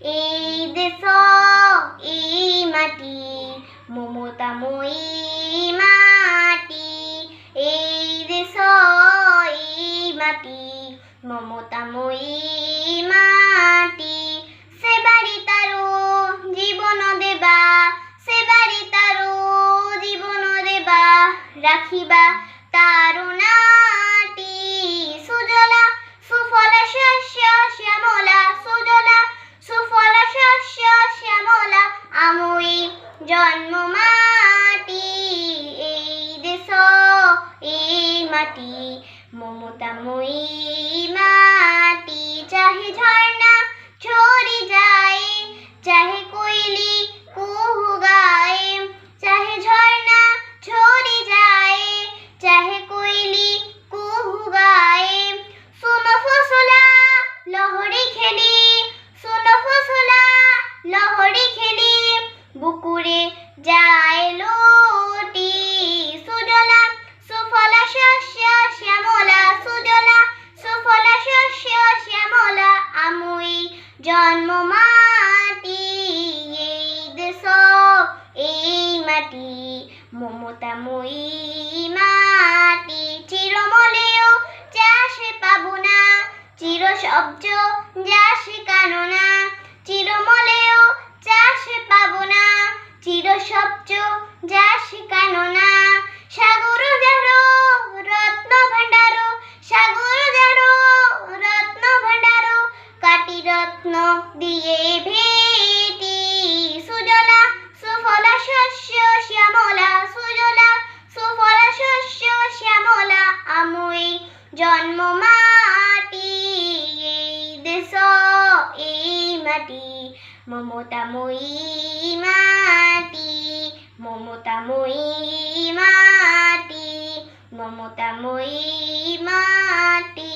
এই দেশ এই মাটি মমতাময়ী মাটি, এই দেশ এই মাটি মমতাময়ী মাটি। সেবারি তারো জীবন দেবা, সেবারি তারো জীবন দেবা, রাখিবা তারো নাটি। সুজলা সুফলা শস্য শ্যামলা, সুজলা সুফলা শস্য শ্যামলা আময়ী জন্ম মাটি। এই দেশ এই মাটি মমতাময়ী মাটি। চাহে ঝর্ণা ঝরি যায়, চাহে কোইলি কুহু গায়, চাহে ঝর্ণা ঝরি যায়, চাহে কোইলি কুহু গায়। শোনো ফসলা লহরি খেলি, শোনো ফসলা লহরি খেলি, বুকুরে যায় লোটি। সুজলা সুফলা শস্য শ্যামলা, সুজলা সুফলা শস্য শ্যামলা আময়ী জন্ম মাটি। এই দেশ এই মাটি মমতাময়ী মাটি। চিরমলেও চাষে পাবো না, চির সবজ যাসে কাননা, চিরমলেও চাষে পাবো না, চির সবজ যাসে কাননা। সাগর যারো রত্ন ভাণ্ডার, সাগর যারো রত্ন ভাণ্ডার, কাটি রত্ন দিয়ে ভেটি। সুজলা সুফলা শস্য শ্যামলা, সুজলা সুফলা শস্য শ্যামলা আময়ী জন্ম মাটি। এই দেশ এই মাটি মমতাময়ী মাটি, মমতাময়ী মাটি, মমতাময়ী মাটি।